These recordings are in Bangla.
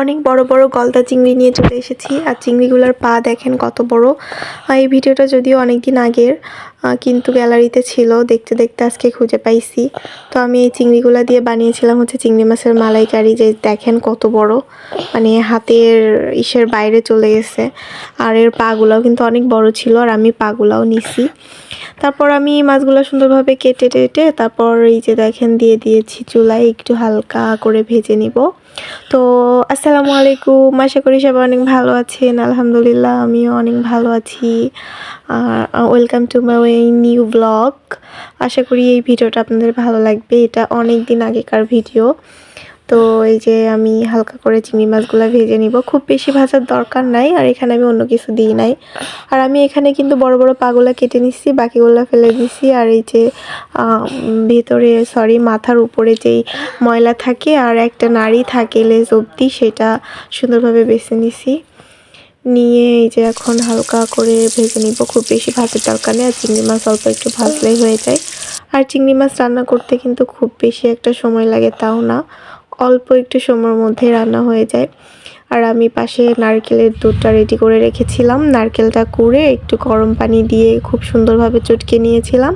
অনেক বড় বড় গলদা চিংড়ি নিয়ে চলে এসেছি। আর চিংড়িগুলোর পা দেখেন কত বড়। এই ভিডিওটা যদিও অনেক দিন আগের, কিন্তু গ্যালারিতে ছিল, দেখতে দেখতে আজকে খুঁজে পাইছি। তো আমি এই চিংড়িগুলো দিয়ে বানিয়েছিলাম হচ্ছে চিংড়ি মাছের মালাইকারি। যে দেখেন কত বড়, মানে হাতের ইসের বাইরে চলে গেছে। আর এর পাগুলাও কিন্তু অনেক বড় ছিল, আর আমি পাগুলাও নিছি। তারপর আমি মাছগুলো সুন্দরভাবে কেটে টেটে তারপর এই যে দেখেন দিয়ে দিয়েছি চুলায়, একটু হালকা করে ভেজে নিব। তো আসসালামু আলাইকুম, আশা করি সবাই অনেক ভালো আছেন। আলহামদুলিল্লাহ আমিও অনেক ভালো আছি। আর welcome to my new blog. আশা করি এই ভিডিওটা আপনাদের ভালো লাগবে। এটা অনেক দিন আগেকার ভিডিও। তো এই যে আমি হালকা করে চিংড়ি মাছগুলো ভেজে নিব, খুব বেশি ভাজার দরকার নাই। আর এখানে আমি অন্য কিছু দিই নাই। আর আমি এখানে কিন্তু বড় বড় পাগুলা কেটে নিচ্ছি, বাকিগুলো ফেলে দিছি। আর এই যে ভেতরে মাথার উপরে যেই ময়লা থাকে আর একটা নাড়ি থাকে লেজ অবধি, সেটা সুন্দরভাবে বেছে নিছি। নিয়ে এই যে এখন হালকা করে ভেজে নিব, খুব বেশি ভাজার দরকার নেই। আর চিংড়ি মাছ অল্প একটু ভাজলেই হয়ে যায়। আর চিংড়ি মাছ রান্না করতে কিন্তু খুব বেশি একটা সময় লাগে তাও না, অল্প একটু সময়ের মধ্যে রান্না হয়ে যায়। আর আমি পাশে নারকেলের দুধটা রেডি করে রেখেছিলাম। নারকেলটা কুড়ে একটু গরম পানি দিয়ে খুব সুন্দরভাবে চটকে নিয়েছিলাম।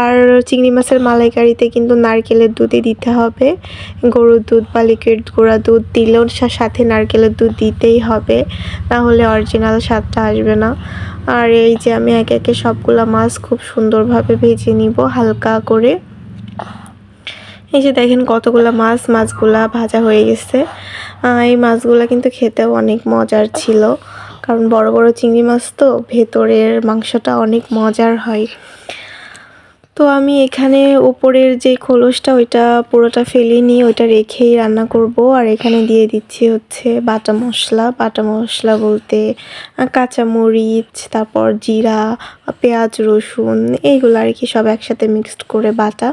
আর চিংড়ি মাছের মালাইকারিতে কিন্তু নারকেলের দুধই দিতে হবে। গরুর দুধ বা লিকুইড গুঁড়া দুধ দিলেও সাথে নারকেলের দুধ দিতেই হবে, নাহলে অরিজিনাল স্বাদটা আসবে না। আর এই যে আমি একে একে সবগুলা মাছ খুব সুন্দরভাবে ভেজে নিব হালকা করে। এই যে দেখেন কতগুলা মাছগুলা ভাজা হয়ে গেছে। এই মাছগুলা কিন্তু খেতেও অনেক মজার ছিল, কারণ বড় বড় চিংড়ি মাছ তো ভেতরের মাংসটা অনেক মজার হয়। তো আমি এখানে উপরের যে খোলসটা ওইটা পুরোটা ফেলিনি, ওইটা রেখেই রান্না করব। আর এখানে দিয়ে দিচ্ছি হচ্ছে বাটা মশলা বলতে কাঁচামরিচ, তারপর জিরা, পেঁয়াজ, রসুন, এইগুলো আর কি সব একসাথে মিক্সড করে বাটা।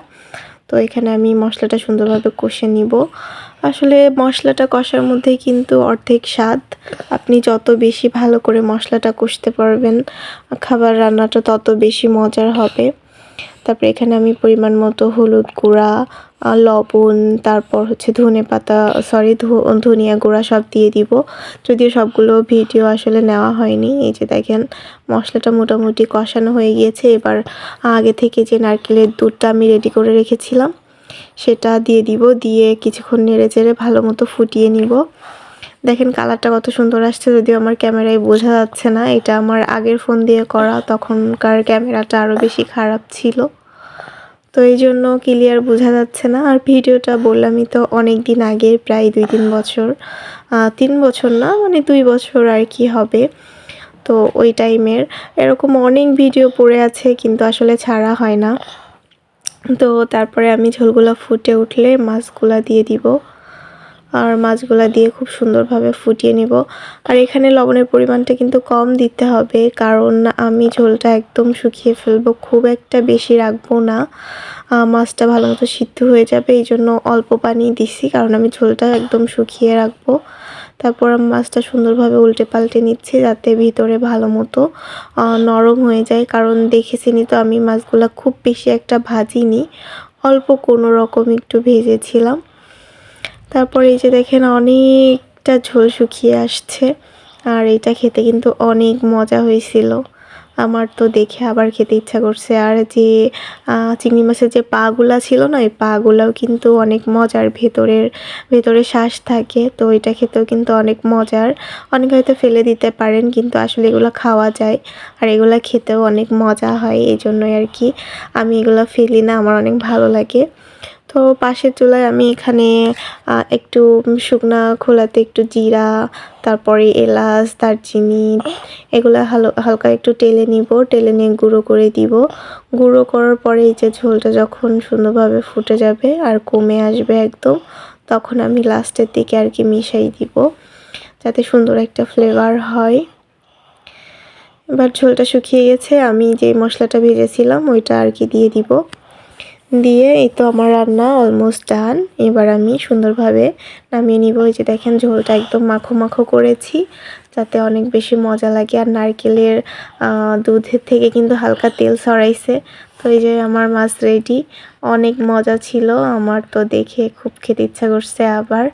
তো এখানে আমি মশলাটা সুন্দরভাবে কষে নিব। আসলে মশলাটা কষার মধ্যেই কিন্তু অর্ধেক স্বাদ। আপনি যত বেশি ভালো করে মশলাটা কষতে পারবেন, খাবার রান্নাটা তত বেশি মজার হবে। তারপরে এখানে আমি পরিমাণ মতো হলুদ গুঁড়া, লবণ, তারপর হচ্ছে ধনিয়া গুঁড়া সব দিয়ে দিব। যদিও সবগুলো ভিডিও আসলে নেওয়া হয়নি। এই যে দেখেন মশলাটা মোটামুটি কষানো হয়ে গিয়েছে। এবার আগে থেকে যে নারকেলের দুধটা আমি রেডি করে রেখেছিলাম সেটা দিয়ে দিব, দিয়ে কিছুক্ষণ নেড়ে চেড়ে ভালো মতো ফুটিয়ে নিব। দেখেন কালারটা কত সুন্দর আসছে, যদিও আমার ক্যামেরায় বোঝা যাচ্ছে না। এটা আমার আগের ফোন দিয়ে করা, তখনকার ক্যামেরাটা আরও বেশি খারাপ ছিল, তো এই জন্য ক্লিয়ার বোঝা যাচ্ছে না। আর ভিডিওটা বললামই তো অনেক দিন আগে, প্রায় 2-3 বছর, 3 বছর না মানে 2 বছর আর কি হবে। তো ওই টাইমের এরকম অনেক ভিডিও পড়ে আছে, কিন্তু আসলে ছাড়া হয় না। তো তারপরে আমি ঝোলগুলো ফুটে উঠলে মাছগুলা দিয়ে দিব, আর মাছগুলা দিয়ে খুব সুন্দরভাবে ফুটিয়ে নিব। আর এখানে লবণের পরিমাণটা কিন্তু কম দিতে হবে, কারণ আমি ঝোলটা একদম শুকিয়ে ফেলবো, খুব একটা বেশি রাখবো না। মাছটা ভালো মতো সিদ্ধ হয়ে যাবে, এই জন্য অল্প পানি দিছি, কারণ আমি ঝোলটা একদম শুকিয়ে রাখবো। তারপর আমি মাছটা সুন্দরভাবে উল্টে পাল্টে নিচ্ছি, যাতে ভিতরে ভালো মতো নরম হয়ে যায়। কারণ দেখেছিনি তো আমি মাছগুলা খুব বেশি একটা ভাজিনি, অল্প কোনো রকম একটু ভেজেছিলাম। তারপর এই যে দেখেন অনেকটা ঝোল শুকিয়ে আসছে। আর এটা খেতে কিন্তু অনেক মজা হয়েছিল, আমার তো দেখে আবার খেতে ইচ্ছা করছে। আর যে চিংড়ি মাছের যে পাগুলা ছিল না, এই পাগুলাও কিন্তু অনেক মজার, ভেতরে শ্বাস থাকে, তো এটা খেতেও কিন্তু অনেক মজার। অনেকে হয়তো ফেলে দিতে পারেন, কিন্তু আসলে এগুলো খাওয়া যায়, আর এগুলো খেতেও অনেক মজা হয়। এই জন্যই আর কি আমি এগুলো ফেলি না, আমার অনেক ভালো লাগে। তো পাশের চুলায় আমি এখানে একটু শুকনা খোলাতে একটু জিরা, তারপরে এলাচ, দারচিনি, এগুলো হালকা একটু টেলে নিয়ে গুঁড়ো করে দিব। গুঁড়ো করার পরে এই যে ঝোলটা যখন সুন্দরভাবে ফুটে যাবে আর কমে আসবে একদম, তখন আমি লাস্টের দিকে আর কি মিশাই দিব, যাতে সুন্দর একটা ফ্লেভার হয়। এবার ঝোলটা শুকিয়ে গেছে, আমি যে মশলাটা ভেজেছিলাম ওইটা আর কি দিয়ে দিব। দিয়ে এই তো আমার রান্না অলমোস্ট ডান। এবার আমি সুন্দরভাবে নামিয়ে নিব। এই যে দেখেন ঝোলটা একদম মাখো মাখো করেছি, যাতে অনেক বেশি মজা লাগে। আর নারকেলের দুধের থেকে কিন্তু হালকা তেল ছড়াইছে। তো এই যে আমার মাছ রেডি, অনেক মজা ছিল, আমার তো দেখে খুব খেতে ইচ্ছা করছে আবার।